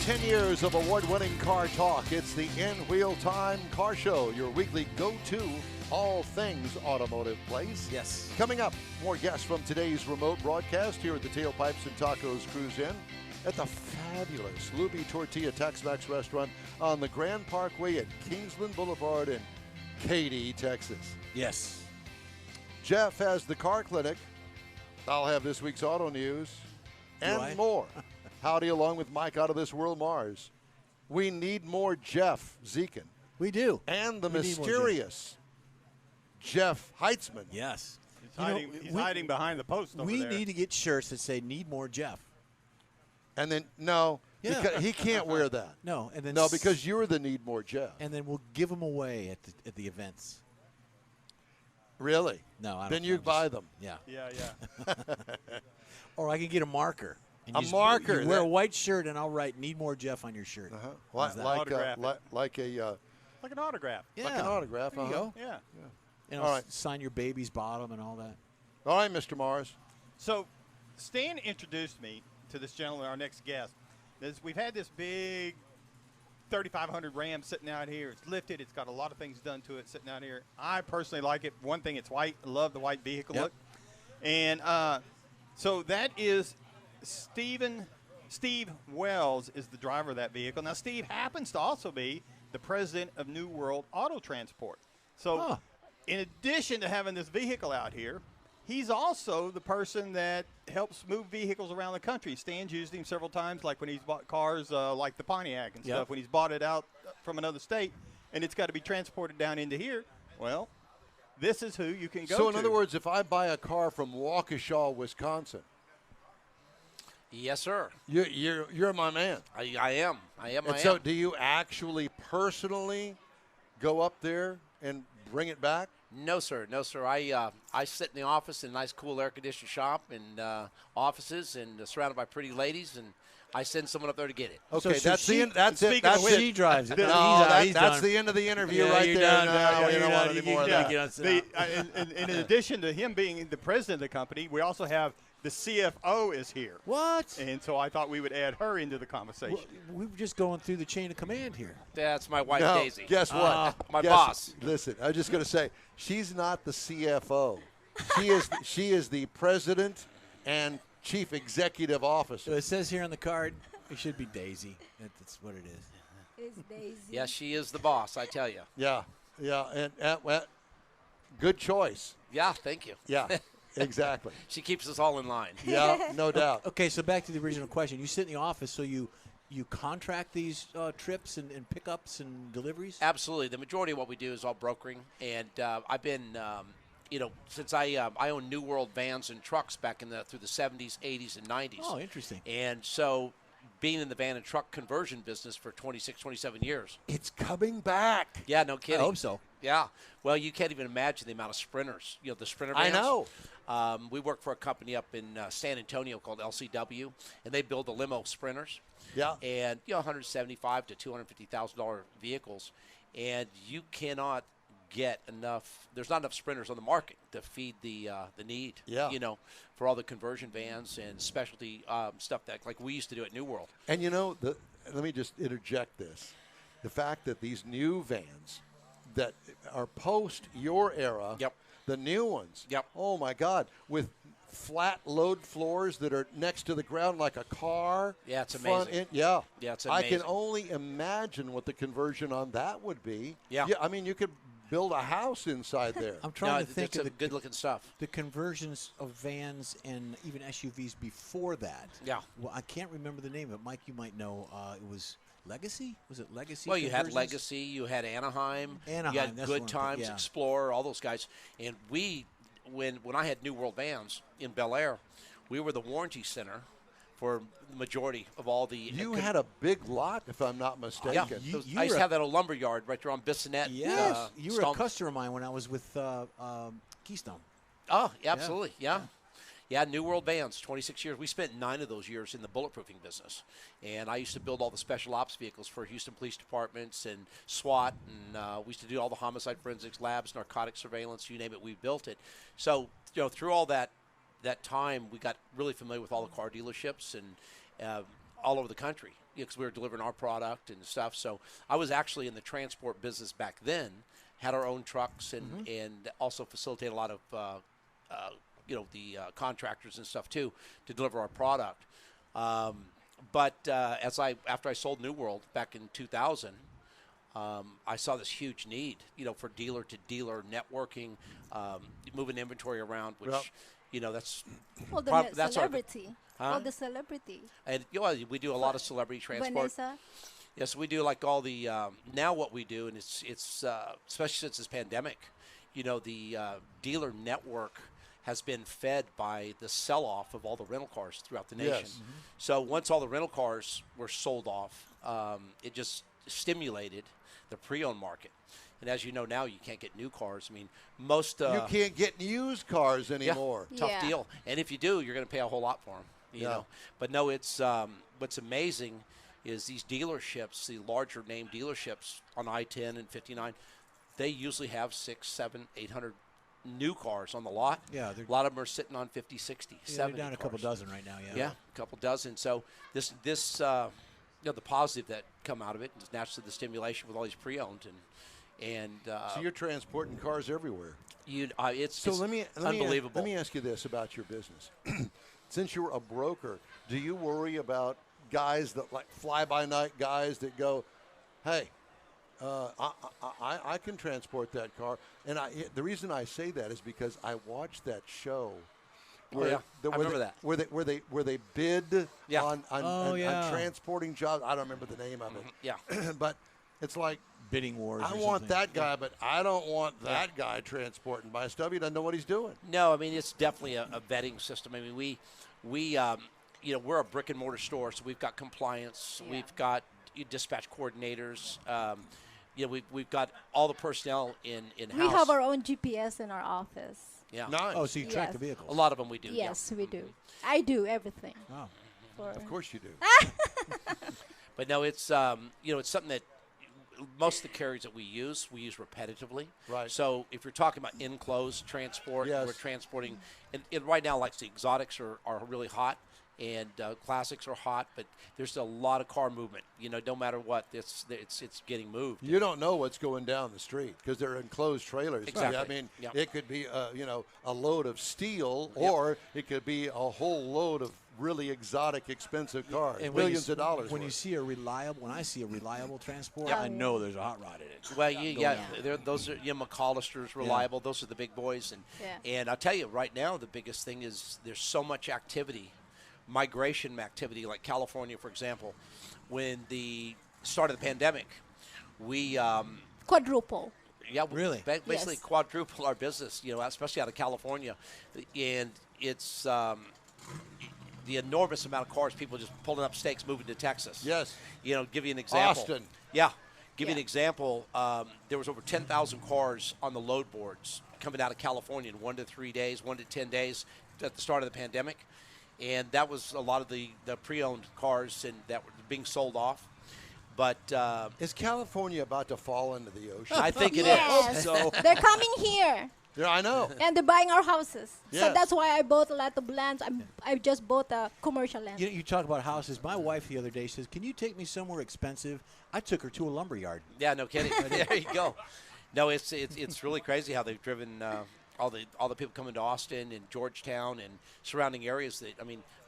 10 years of award-winning car talk. It's the In Wheel Time Car Show, your weekly go-to all things automotive place. Yes. Coming up, more guests from today's remote broadcast here at the Tailpipes and Tacos Cruise Inn at the fabulous Luby Tortilla Tex-Mex restaurant on the Grand Parkway at Kingsland Boulevard in Katy, Texas. Yes. Jeff has the car clinic. I'll have this week's auto news and more. Howdy, along with Mike out of this world, Mars. We need more Jeff Zekin. We do. And the mysterious Jeff Heitzman. Yes. He's hiding behind the post over there. We need to get shirts that say "Need more Jeff." And then, no, because he can't wear that. No, and then because you're the need more Jeff. And then we'll give them away at the events. Really? No, I don't. Then you buy them. Yeah. Yeah. Or I can get a marker. And marker. You wear a white shirt, and I'll write "Need more Jeff" on your shirt. Like an autograph. Like an autograph. Yeah. Like an autograph. There you go. Yeah. And I'll sign your baby's bottom and all that. All right, Mr. Mars. So, Stan introduced me to this gentleman, our next guest. We've had this big 3,500 Ram sitting out here. It's lifted. It's got a lot of things done to it sitting out here. I personally like it. One thing, it's white. I love the white vehicle look. And so that is Steve Wells is the driver of that vehicle. Now, Steve happens to also be the president of New World Auto Transport. So, in addition to having this vehicle out here, he's also the person that helps move vehicles around the country. Stan's used him several times, like when he's bought cars like the Pontiac and stuff, when he's bought it out from another state, and it's got to be transported down into here. Well, this is who you can go to. So, in other words, if I buy a car from Waukesha, Wisconsin. Yes, sir. You're my man. I am. So, do you actually personally go up there and bring it back? No, sir. I sit in the office in a nice, cool, air-conditioned shop and offices, and surrounded by pretty ladies, and I send someone up there to get it. Okay, so that's it. She drives it. That's the end of the interview right there. No, we don't want any more of that. In addition to him being the president of the company, we also have the CFO is here. What? And so I thought we would add her into the conversation. We're just going through the chain of command here. That's my wife, No, Daisy. guess what? My boss. Listen, I was just going to say, she's not the CFO. She is the president and chief executive officer. So it says here on the card, it should be Daisy. That's what it is. It's Daisy. Yeah, she is the boss, I tell you. Yeah, and good choice. Yeah, thank you. Yeah, exactly. She keeps us all in line. Yeah, no doubt. Okay, so back to the original question. You sit in the office, so you contract these trips and pickups and deliveries? Absolutely. The majority of what we do is all brokering, and I've been, since I own New World vans and trucks back through the 70s, 80s, and 90s. Oh, interesting. And so being in the van and truck conversion business for 26, 27 years. It's coming back. Yeah, no kidding. I hope so. Yeah. Well, you can't even imagine the amount of sprinters, the sprinter I vans. know. We work for a company up in San Antonio called LCW, and they build the limo sprinters. Yeah. And, $175,000 to $250,000 vehicles. And you cannot get enough. There's not enough sprinters on the market to feed the need. Yeah. For all the conversion vans and specialty stuff that like we used to do at New World. And let me just interject this: the fact that these new vans that are post your era, the new ones, oh my God, with flat load floors that are next to the ground like a car. Yeah, it's amazing. Yeah, it's amazing. I can only imagine what the conversion on that would be. Yeah, I mean, you could build a house inside there. I'm trying to think of the good-looking stuff. The conversions of vans and even SUVs before that. Yeah. Well, I can't remember the name of it. Mike, you might know. It was Legacy? Was it Legacy? Well, you had Legacy. You had Anaheim. You had that's Good Times, Explorer, all those guys. And when I had New World vans in Bel Air, we were the warranty center for the majority of all the. You had a big lot, if I'm not mistaken. Yeah, I used to have that old lumber yard right there on Bissonnette. Yes, you were a customer of mine when I was with Keystone. Oh, absolutely, yeah. New World vans, 26 years. We spent 9 of those years in the bulletproofing business, and I used to build all the special ops vehicles for Houston Police Departments and SWAT, and we used to do all the homicide forensics labs, narcotic surveillance, you name it, we built it. So, through all that time, we got really familiar with all the car dealerships and all over the country. because we were delivering our product and stuff. So I was actually in the transport business back then, had our own trucks, and also facilitated a lot of the contractors and stuff too to deliver our product. But after I sold New World back in 2000, I saw this huge need, for dealer-to-dealer networking, moving inventory around, which, that's that's celebrity. The celebrity. And we do a lot of celebrity transport. Vanessa. Yes, we do like all the now what we do, and it's especially since this pandemic, the dealer network has been fed by the sell-off of all the rental cars throughout the nation. Yes. So once all the rental cars were sold off, it just stimulated the pre-owned market. And as you know now, you can't get new cars. I mean, most you can't get used cars anymore. Yeah, tough deal. And if you do, you're going to pay a whole lot for them. You know. But no, it's what's amazing is these dealerships, the larger name dealerships on I-10 and 59, they usually have 600, 700, 800 new cars on the lot. Yeah, a lot of them are sitting on 50, 60, 70 they're down cars. a couple dozen right now. Yeah, a couple dozen. So this the positive that come out of it is naturally the stimulation with all these pre-owned and so you're transporting cars everywhere. It's unbelievable. Let me ask you this about your business. Since you're a broker, do you worry about guys that like fly-by-night guys that go, hey, I can transport that car? And the reason I say that is because I watched that show. I remember that. Where they bid on transporting jobs. I don't remember the name of it. Yeah. But it's like, bidding wars. I want that guy, but I don't want that guy transporting by stuff. He doesn't know what he's doing. No, I mean, it's definitely a vetting system. I mean, we're a brick and mortar store, so we've got compliance. Yeah. We've got dispatch coordinators. We've got all the personnel in-house. We have our own GPS in our office. Yeah. Nice. Oh, so you track the vehicles? A lot of them we do. Yes, we do. I do everything. Oh. Of course you do. But no, it's it's something that most of the carriers that we use repetitively. Right. So if you're talking about enclosed transport, we're transporting, and right now, like the exotics are really hot, and classics are hot, but there's a lot of car movement. No matter what, it's getting moved. You don't know what's going down the street because they're enclosed trailers. Exactly. I mean, it could be a load of steel, or it could be a whole load of really exotic, expensive cars, and millions of dollars. When I see a reliable transport, I know there's a hot rod in it. Well, those are McAllister's reliable. Yeah. Those are the big boys, and I'll tell you right now, the biggest thing is there's so much activity, migration activity, like California, for example. When the start of the pandemic, we quadruple. Yeah, really, basically quadruple our business. Especially out of California, and it's. The enormous amount of cars, people just pulling up stakes, moving to Texas. Yes. Give you an example. Austin. Yeah. Give you an example. There was over 10,000 cars on the load boards coming out of California in 1 to 3 days, 1 to 10 days at the start of the pandemic. And that was a lot of the pre-owned cars that were being sold off. But is California about to fall into the ocean? I think it is. So they're coming here. Yeah, I know. And they're buying our houses. Yes. So that's why I bought a lot of lands. I just bought a commercial land. You talk about houses. My wife the other day says, can you take me somewhere expensive? I took her to a lumber yard. Yeah, no kidding. There you go. No, it's really crazy how they've driven all the people coming to Austin and Georgetown and surrounding areas.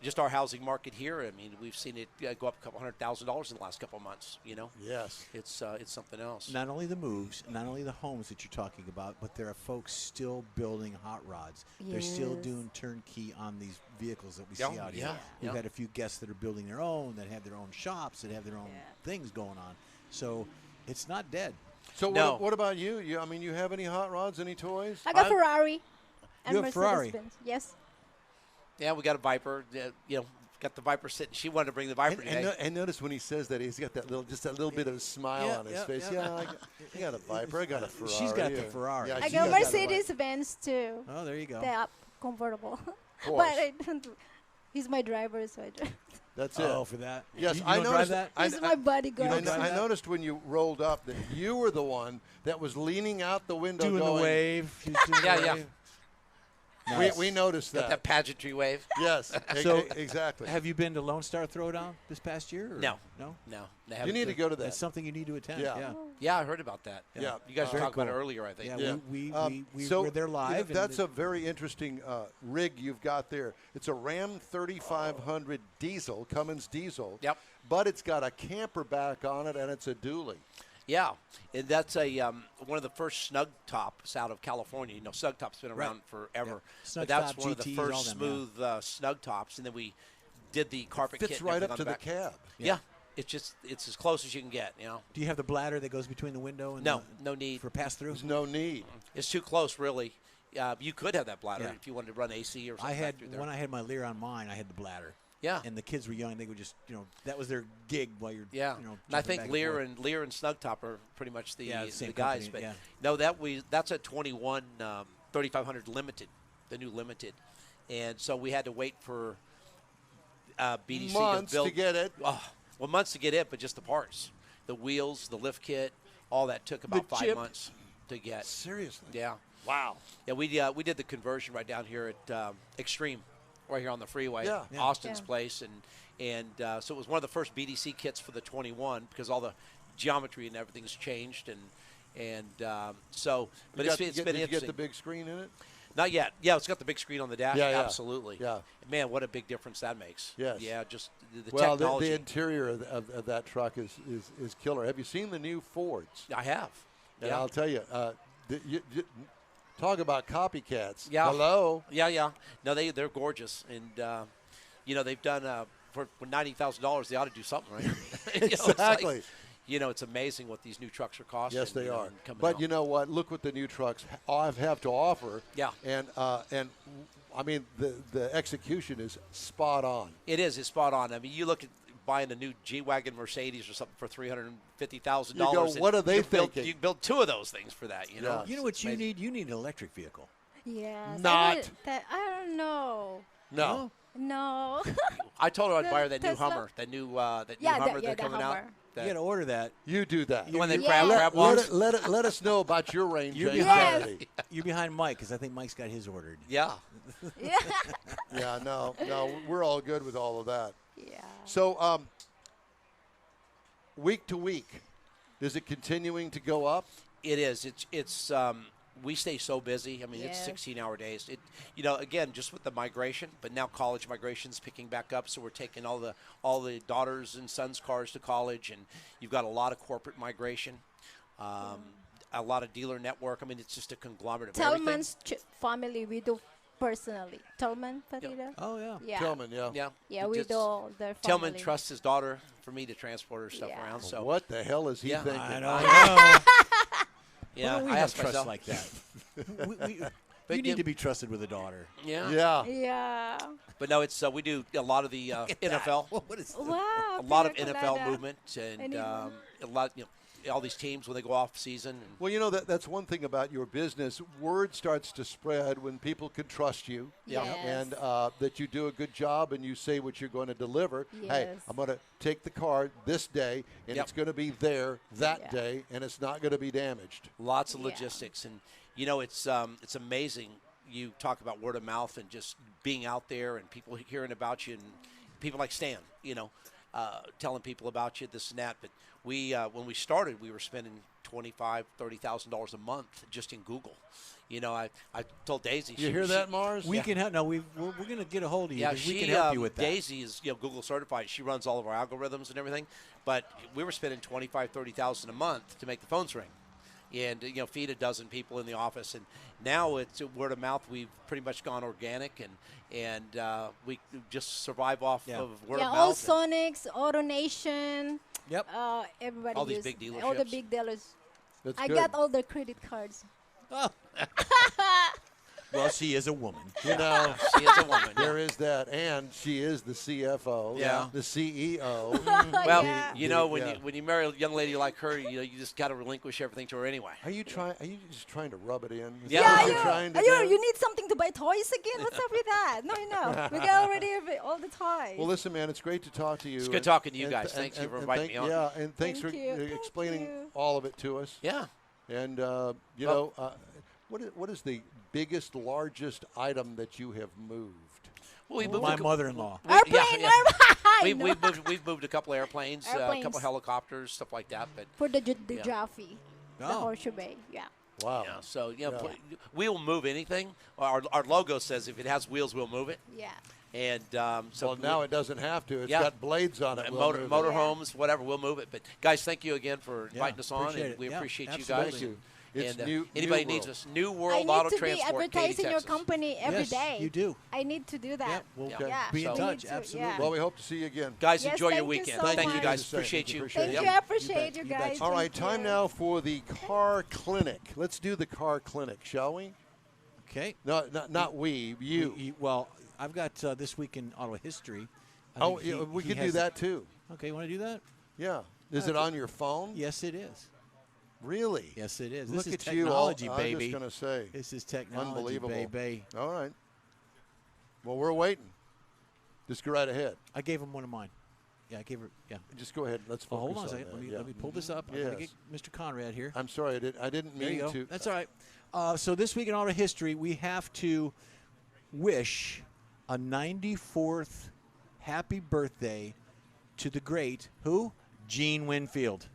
Just our housing market here. We've seen it go up a couple $100,000 in the last couple of months. Yes, it's something else. Not only the moves, not only the homes that you're talking about, but there are folks still building hot rods. Yes. They're still doing turnkey on these vehicles that we see out here. We've had a few guests that are building their own, that have their own shops, that have their own things going on. So it's not dead. So what about you? You have any hot rods, any toys? I got Ferrari. And you have Ferrari? Yes. Yeah, we got a Viper. Got the Viper sitting. She wanted to bring the Viper today. And notice when he says that, he's got that little bit of a smile on his face. Yeah, I got a Viper. I got a Ferrari. She's got the Ferrari. I got Mercedes-Benz too. Oh, there you go. The convertible. But I don't. He's my driver, so I drive. That's it. Oh, for that? Yes, I noticed that. He's my bodyguard. I noticed when you rolled up that you were the one that was leaning out the window, doing the wave. Yeah. Nice. We noticed Got that pageantry wave. Yes, so exactly. Have you been to Lone Star Throwdown this past year? Or? No. You need to go to that. That's something you need to attend. Yeah, I heard about that. Yeah. You guys talked about it earlier, I think. Yeah, we were there live. That's a very interesting rig you've got there. It's a Ram 3500 diesel, Cummins diesel. Yep. But it's got a camper back on it, and it's a dually. Yeah, and that's a one of the first snug tops out of California. Snug top's been around forever. Yeah. But that's one of the first smooth snug tops, and then we did the carpet kit. Fits right up to the cab. Yeah. It's as close as you can get, Do you have the bladder that goes between the window and no need for pass-through? There's no need. It's too close, really. You could have that bladder if you wanted to run AC or something. When I had my Lear on mine, I had the bladder. Yeah. And the kids were young; they would just, that was their gig while you're. Yeah. And I think Lear and Snug Top are pretty much the guys. Company, but that's a 21 3500 limited, the new limited, and so we had to wait for BDC months to build to get it. Well, months to get it, but just the parts, the wheels, the lift kit, all that took about 5 months to get. Seriously? Yeah. Wow. Yeah, we did the conversion right down here at Extreme, right here on the freeway, Austin's place, and so it was one of the first BDC kits for the 21 because all the geometry and everything's changed, and so. But it's been interesting. Did you get the big screen in it? Not yet. Yeah, it's got the big screen on the dash. Yeah, absolutely. Yeah. Man, what a big difference that makes. Yes. Yeah, just the technology. technology. The interior of that truck is killer. Have you seen the new Fords? I have. And I'll tell you, talk about copycats. Yeah. Hello. Yeah. No, they're gorgeous, and they've done for $90,000. They ought to do something, right? Exactly. It's amazing what these new trucks are costing. Yes, they are. But you know what? Look what the new trucks have to offer. Yeah. And I mean, the execution is spot on. It is. It's spot on. I mean, you look at buying a new G-Wagon Mercedes or something for $350,000. You go, what are they thinking? You can build two of those things for that, You know what you need? You need an electric vehicle. Yes. Not. I don't know. No. No. I told her I'd buy her that new Tesla? Hummer, that new Hummer that's coming out. You got to order that. You do that. The one that crab walks. Let us know about your range. You're behind Mike because I think Mike's got his ordered. Yeah. Yeah. No. We're all good with all of that. Yeah. So, week to week, is it continuing to go up? It is. It's. We stay so busy. I mean, it's 16-hour days. Again, just with the migration, but now college migration's picking back up. So we're taking all the daughters and sons' cars to college, and you've got a lot of corporate migration, a lot of dealer network. I mean, it's just a conglomerate of everything. Tillman's family, we do personally. Tillman, Patita? Oh, yeah. Tillman, yeah. Yeah, we do all their family. Tillman trusts his daughter for me to transport her stuff around. So what the hell is he thinking? I don't know. Yeah, we have trust like that. You need to be trusted with a daughter. Yeah. But no, it's we do a lot of the NFL. What is Wow. A lot of NFL movement and a lot, all these teams when they go off season. Well, that's one thing about your business. Word starts to spread when people can trust you. Yes. And that you do a good job and you say what you're going to deliver. Yes. Hey, I'm going to take the car this day, and it's going to be there that day, and it's not going to be damaged. Lots of logistics, and it's amazing. You talk about word of mouth and just being out there and people hearing about you, and people like Stan, telling people about you, this and that. But we, when we started, we were spending $25,000-$30,000 a month just in Google. I told Daisy. You hear that, Mars? We can help. No, we're going to get a hold of you. Yeah, we can help you with that. Daisy is Google certified. She runs all of our algorithms and everything. But we were spending $25,000-$30,000 a month to make the phones ring, and feed a dozen people in the office. And now it's word of mouth. We've pretty much gone organic, and we just survive off of word of mouth. All Sonics, AutoNation. Yep. Everybody. All these big dealerships. All the big dealers. That's I good. got all their credit cards. Oh. Well, she is a woman. She is a woman. There is that, and she is the CFO. Yeah. The CEO. Well, when you marry a young lady like her, you just got to relinquish everything to her anyway. Are you just trying to rub it in? You need something to buy toys again? What's up with that? No. We got already all the toys. Well, listen, man, it's great to talk to you. It's good talking to you guys. Thanks for inviting me on. Yeah, and thanks for explaining all of it to us. Yeah. And what is the biggest, largest item that you have moved? Well, my mother-in-law. Airplane. We've moved a couple airplanes, a couple helicopters, stuff like that. But for the Jaffe, the Horseshoe Bay. Yeah. Wow. Yeah, so we'll move anything. Our logo says if it has wheels, we'll move it. Yeah. And so now it doesn't have to. It's got blades on it. Motorhomes, whatever, we'll move it. But guys, thank you again for inviting us on, and we appreciate you guys. Thank you. And new, anybody new needs us. New I World need Auto to Transport, be advertising Katy, your Texas. company every day. Yes, you do. I need to do that. Be in touch. To, Absolutely. Well, we hope to see you again. Guys, Yes, enjoy your thank you weekend. so Thank you, much. guys. Appreciate you. Thank you. I appreciate you guys. All right, Thank time you. now for the car clinic. Let's do the car clinic, shall we? Okay. No, not we. You. Well, I've got This Week in Auto History. We could do that too. Okay, you want to do that? Yeah. Is it on your phone? Yes, it is. Really? Yes, it is. Look This is at technology, you. baby. I'm just going to say. This is technology, Unbelievable. baby. All right. Well, we're waiting. Just go right ahead. I gave him one of mine. Yeah, I gave her. Yeah. Just go ahead. Let's focus hold on a on second. that. Let me pull this up. Yes. I got to get Mr. Conrad here. I'm sorry. I didn't There mean you go. to. That's all right. So this week in auto history, we have to wish a 94th happy birthday to the great who? Gene Winfield.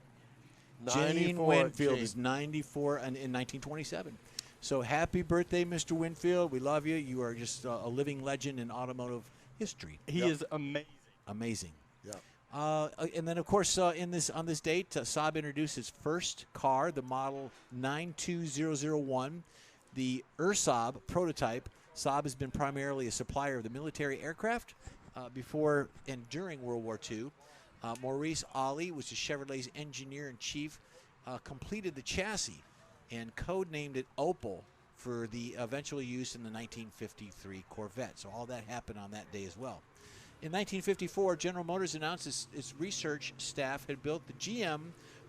Gene Winfield is 94 in 1927. So happy birthday, Mr. Winfield. We love you. You are just a living legend in automotive history. He is amazing. Amazing. Yeah. And then, of course, on this date, Saab introduced its first car, the model 92001, the Saab prototype. Saab has been primarily a supplier of the military aircraft before and during World War II. Maurice Ali, which is Chevrolet's engineer-in-chief, completed the chassis and codenamed it Opel for the eventual use in the 1953 Corvette. So all that happened on that day as well. In 1954, General Motors announced its research staff had built the GM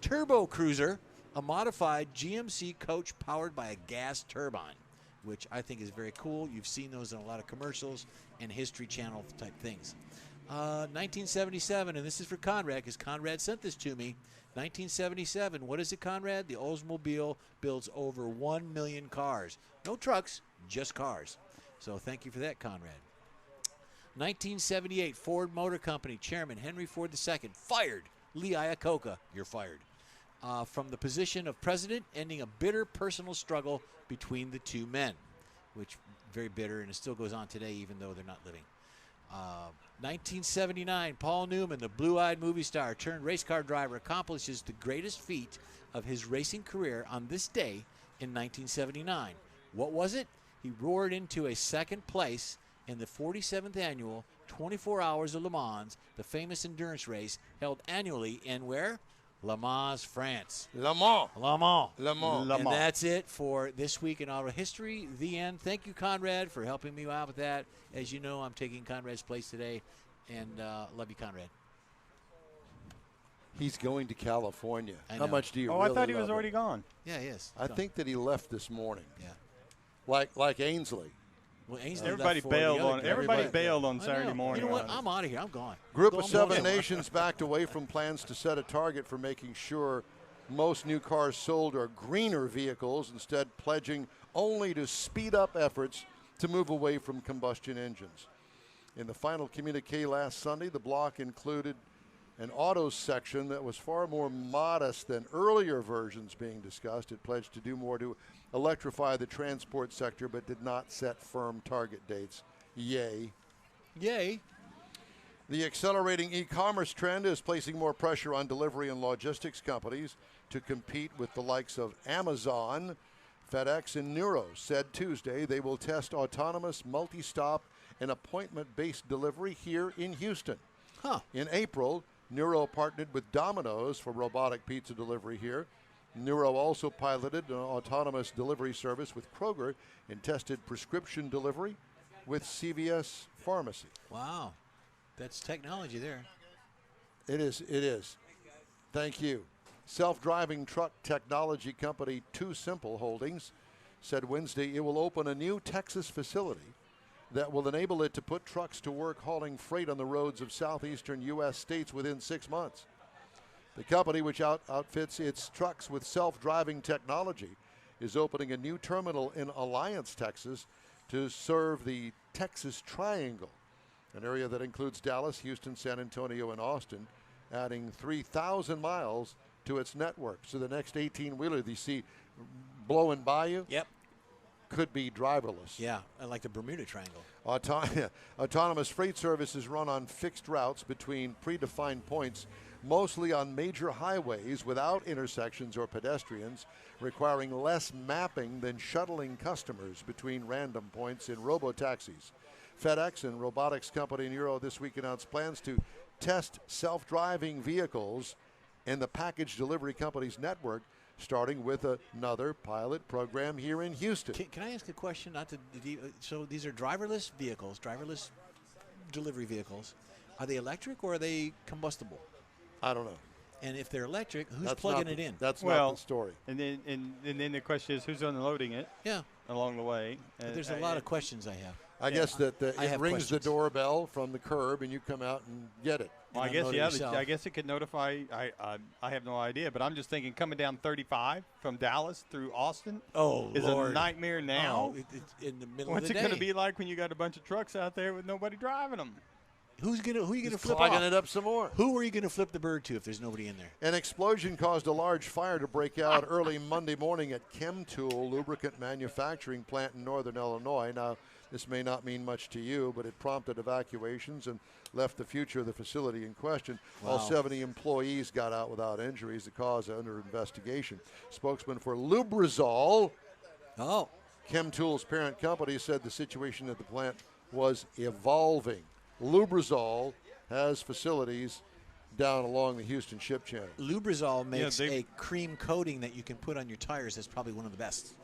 Turbo Cruiser, a modified GMC coach powered by a gas turbine, which I think is very cool. You've seen those in a lot of commercials and History Channel type things. 1977, and this is for Conrad because Conrad sent this to me. 1977, what is it, Conrad? The Oldsmobile builds over 1 million cars. No trucks, just cars. So thank you for that, Conrad. 1978, Ford Motor Company Chairman Henry Ford II fired Lee Iacocca. You're fired. From the position of president, ending a bitter personal struggle between the two men, which very bitter, and it still goes on today even though they're not living. 1979, Paul Newman, the blue-eyed movie star turned race car driver, accomplishes the greatest feat of his racing career on this day in 1979. What was it? He roared into a second place in the 47th annual 24 Hours of Le Mans, the famous endurance race held annually in where? Le Mans, France. Le Mans. Le Mans. Le Mans. And that's it for This Week in Auto History. The end. Thank you, Conrad, for helping me out with that. As you know, I'm taking Conrad's place today, and love you, Conrad. He's going to California. I How know. much do you Oh, really I thought he was love already it? gone. Yeah, he is. I think that he left this morning. Yeah. Like Ainsley. Well, Ainsley Everybody left for bailed the other on. guy. Everybody Everybody- bailed on I Saturday know. morning. You know what? on us. I'm out of here. I'm gone. Group I'm of seven going. nations backed away from plans to set a target for making sure most new cars sold are greener vehicles, instead pledging only to speed up efforts to move away from combustion engines. In the final communique last Sunday, the bloc included an autos section that was far more modest than earlier versions being discussed. It pledged to do more to electrify the transport sector, but did not set firm target dates. Yay. Yay. The accelerating e-commerce trend is placing more pressure on delivery and logistics companies to compete with the likes of Amazon. FedEx and Nuro said Tuesday they will test autonomous multi-stop and appointment-based delivery here in Houston. In April, Nuro partnered with Domino's for robotic pizza delivery here. Nuro also piloted an autonomous delivery service with Kroger and tested prescription delivery with CVS Pharmacy. Wow. That's technology there. It is. Thank you. Self-driving truck technology company Too Simple Holdings said Wednesday it will open a new Texas facility that will enable it to put trucks to work hauling freight on the roads of southeastern U.S. states within 6 months. The company, which outfits its trucks with self-driving technology, is opening a new terminal in Alliance, Texas, to serve the Texas Triangle, an area that includes Dallas, Houston, San Antonio, and Austin, adding 3,000 miles to its network. So the next 18-wheeler that you see blowing by you could be driverless. Yeah, like the Bermuda Triangle. Autonomous freight services run on fixed routes between predefined points, mostly on major highways without intersections or pedestrians, requiring less mapping than shuttling customers between random points in robo-taxis. FedEx and robotics company Nuro this week announced plans to test self-driving vehicles in the package delivery company's network, starting with another pilot program here in Houston. Can I ask a question? So these are driverless vehicles, driverless delivery vehicles. Are they electric or are they combustible? I don't know. And if they're electric, who's plugging it in? That's not the story. And then the question is, who's unloading it? Yeah. Along the way. But there's a lot of questions I have. I guess that it rings questions. the doorbell from the curb, and you come out and get it. Well, I guess it could notify. I have no idea, but I'm just thinking coming down 35 from Dallas through Austin is Lord. a nightmare now. It's in the middle What's of the it day. going to be like when you got a bunch of trucks out there with nobody driving them? Who are you going to flip plugging off? it up some more. Who are you going to flip the bird to if there's nobody in there? An explosion caused a large fire to break out early Monday morning at ChemTool lubricant manufacturing plant in northern Illinois. Now, this may not mean much to you, but it prompted evacuations and left the future of the facility in question. Wow. All 70 employees got out without injuries. The cause under investigation. Spokesman for Lubrizol, ChemTool's parent company, said the situation at the plant was evolving. Lubrizol has facilities down along the Houston Ship Channel. Lubrizol makes a cream coating that you can put on your tires. That's probably one of the best.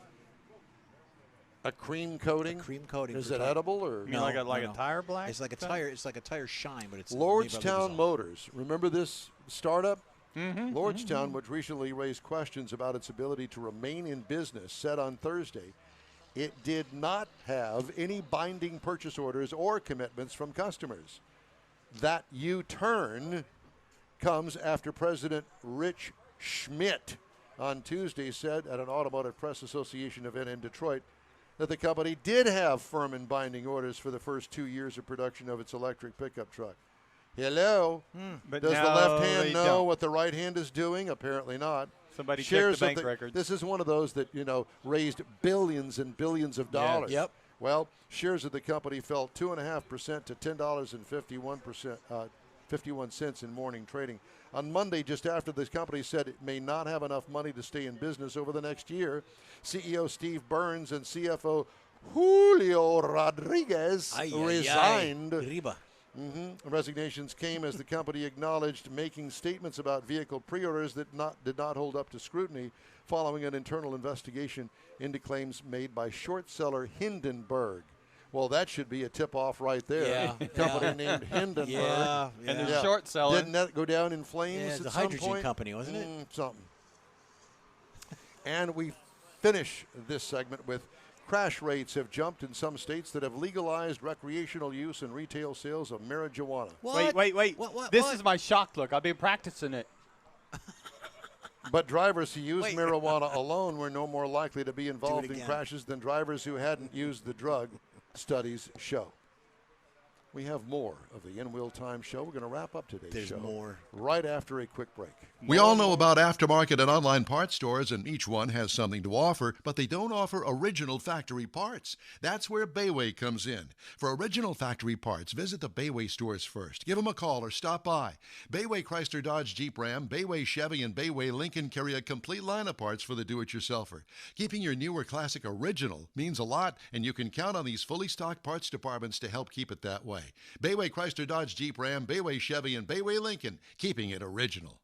A cream coating? A cream coating. Is it edible or? You mean like a tire black? It's like a tire. It's like a tire shine, but it's Lordstown Motors. Remember this startup? Mm-hmm. Lordstown, which recently raised questions about its ability to remain in business, said on Thursday it did not have any binding purchase orders or commitments from customers. That U-turn comes after President Rich Schmidt on Tuesday said at an Automotive Press Association event in Detroit that the company did have firm and binding orders for the first 2 years of production of its electric pickup truck. Hello? But Does the left hand know what the right hand is doing? Apparently not. Somebody checked the bank records. This is one of those that, raised billions and billions of dollars. Yep. Well, shares of the company fell 2.5% to $10.51 in morning trading. On Monday, just after the company said it may not have enough money to stay in business over the next year, CEO Steve Burns and CFO Julio Rodriguez resigned. Resignations came as the company acknowledged making statements about vehicle pre-orders that did not hold up to scrutiny following an internal investigation into claims made by short seller Hindenburg. Well, that should be a tip-off right there. Yeah. Company named Hindenburg. Yeah. And the short seller. Didn't that go down in flames Yeah, at the some hydrogen point? company, wasn't it? Something. And we finish this segment with crash rates have jumped in some states that have legalized recreational use and retail sales of marijuana. What? Wait. What? This is my shock look. I've been practicing it. But drivers who use marijuana alone were no more likely to be involved in again. crashes than drivers who hadn't used the drug, studies show. We have more of the In Wheel Time show. We're going to wrap up today's show more. right after a quick break. We all know about aftermarket and online parts stores, and each one has something to offer, but they don't offer original factory parts. That's where Bayway comes in. For original factory parts, visit the Bayway stores first. Give them a call or stop by. Bayway Chrysler Dodge Jeep Ram, Bayway Chevy, and Bayway Lincoln carry a complete line of parts for the do-it-yourselfer. Keeping your newer classic original means a lot, and you can count on these fully stocked parts departments to help keep it that way. Bayway Chrysler Dodge Jeep Ram, Bayway Chevy, and Bayway Lincoln, keeping it original.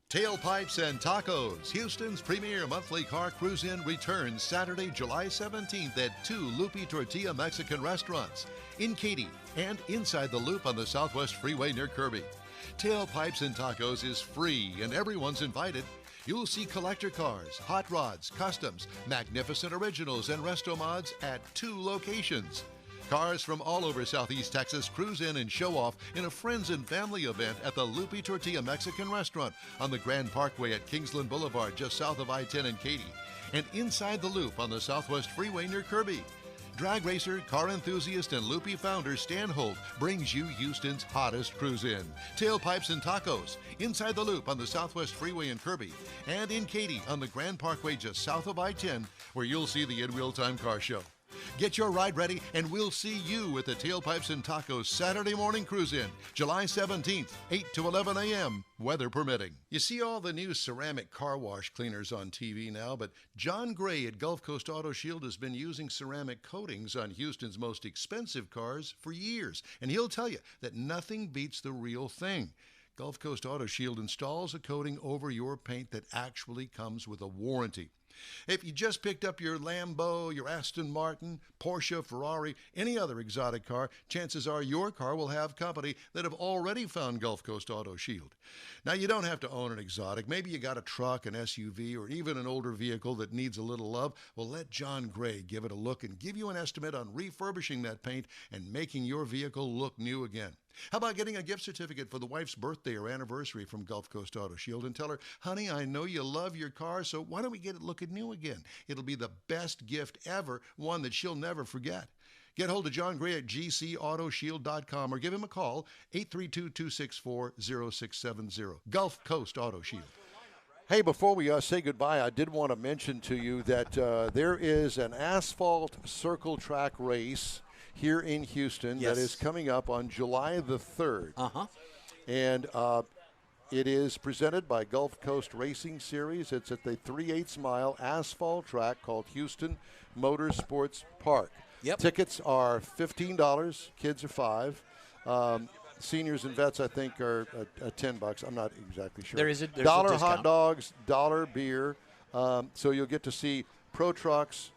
Tailpipes and Tacos, Houston's premier monthly car cruise-in returns Saturday, July 17th at 2 Lupi Tortilla Mexican restaurants in Katy and inside the Loop on the Southwest Freeway near Kirby. Tailpipes and Tacos is free and everyone's invited. You'll see collector cars, hot rods, customs, magnificent originals, and resto mods at 2 locations. Cars from all over Southeast Texas cruise in and show off in a friends and family event at the Lupe Tortilla Mexican Restaurant on the Grand Parkway at Kingsland Boulevard, just south of I-10 in Katy, and inside the Loop on the Southwest Freeway near Kirby. Drag racer, car enthusiast, and Lupe founder Stan Holt brings you Houston's hottest cruise in. Tailpipes and Tacos, inside the Loop on the Southwest Freeway in Kirby, and in Katy on the Grand Parkway just south of I-10, where you'll see the In Wheel Time Car Show. Get your ride ready, and we'll see you at the Tailpipes and Tacos Saturday morning cruise-in, July 17th, 8 to 11 a.m., weather permitting. You see all the new ceramic car wash cleaners on TV now, but John Gray at Gulf Coast Auto Shield has been using ceramic coatings on Houston's most expensive cars for years, and he'll tell you that nothing beats the real thing. Gulf Coast Auto Shield installs a coating over your paint that actually comes with a warranty. If you just picked up your Lambo, your Aston Martin, Porsche, Ferrari, any other exotic car, chances are your car will have company that have already found Gulf Coast Auto Shield. Now, you don't have to own an exotic. Maybe you got a truck, an SUV, or even an older vehicle that needs a little love. Well, let John Gray give it a look and give you an estimate on refurbishing that paint and making your vehicle look new again. How about getting a gift certificate for the wife's birthday or anniversary from Gulf Coast Auto Shield and tell her, honey, I know you love your car, so why don't we get it looking new again? It'll be the best gift ever, one that she'll never forget. Get hold of John Gray at gcautoshield.com or give him a call, 832-264-0670. Gulf Coast Auto Shield. Hey, before we say goodbye, I did want to mention to you that there is an asphalt circle track race here in Houston that is coming up on July the 3rd. And it is presented by Gulf Coast Racing Series. It's at the 3/8 mile asphalt track called Houston Motorsports Park. Tickets are $15. Kids are $5. Seniors and vets, I think, are $10. I'm not exactly sure. There's $1 a hot dogs, $1 beer. So you'll get to see pro trucks,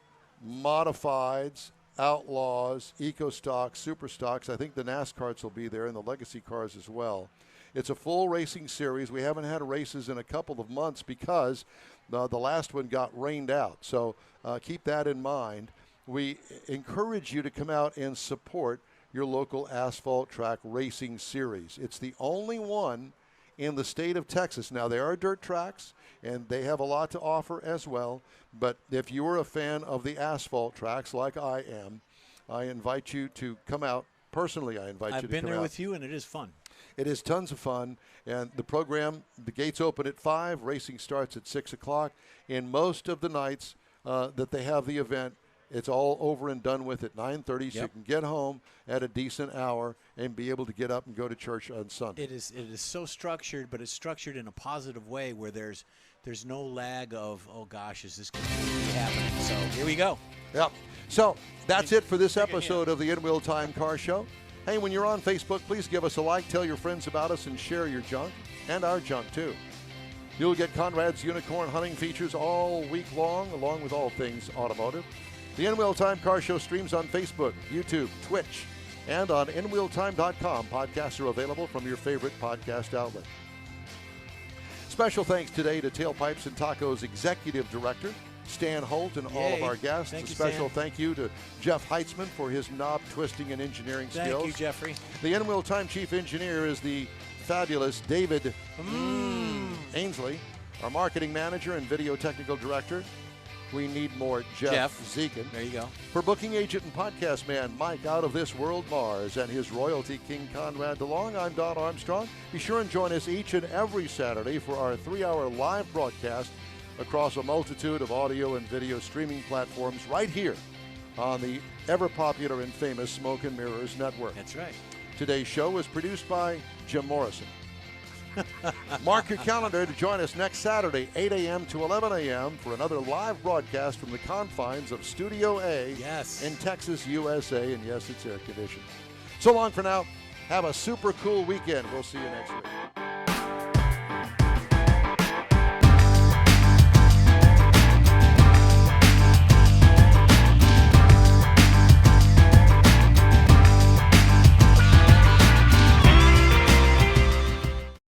modifieds, Outlaws, Eco Stocks, Super Stocks. I think the NASCARs will be there and the Legacy cars as well. It's a full racing series. We haven't had races in a couple of months because the last one got rained out. So keep that in mind. We encourage you to come out and support your local asphalt track racing series. It's the only one in the state of Texas. Now, there are dirt tracks, and they have a lot to offer as well. But if you are a fan of the asphalt tracks like I am, I invite you to come out. Personally, I invite you to come out. I've been there with you, and it is fun. It is tons of fun. And the program, the gates open at 5, racing starts at 6 o'clock. And most of the nights that they have the event, it's all over and done with at 9:30, so you can get home at a decent hour and be able to get up and go to church on Sunday. It is so structured, but it's structured in a positive way where there's no lag of, oh gosh, is this going to be happening? So here we go. Yep. So that's it for this episode of the In Wheel Time Car Show. Hey, when you're on Facebook, please give us a like, tell your friends about us, and share your junk, and our junk too. You'll get Conrad's Unicorn hunting features all week long, along with all things automotive. The In Wheel Time Car Show streams on Facebook, YouTube, Twitch, and on InWheelTime.com. Podcasts are available from your favorite podcast outlet. Special thanks today to Tailpipes and Tacos Executive Director Stan Holt and all of our guests. Thank you, special Stan. thank you to Jeff Heitzman for his knob twisting and engineering skills. Thank you, Jeffrey. The In Wheel Time Chief Engineer is the fabulous David Ainsley. Our Marketing Manager and Video Technical Director, we need more Jeff Zekin. There you go. For booking agent and podcast man Mike Out of This World Mars and his royalty king Conrad DeLong, I'm Don Armstrong. Be sure and join us each and every Saturday for our 3-hour live broadcast across a multitude of audio and video streaming platforms right here on the ever-popular and famous Smoke and Mirrors Network. That's right. Today's show was produced by Jim Morrison. Mark your calendar to join us next Saturday, 8 a.m. to 11 a.m. for another live broadcast from the confines of Studio A in Texas, USA. And yes, it's air conditioned. So long for now. Have a super cool weekend. We'll see you next week.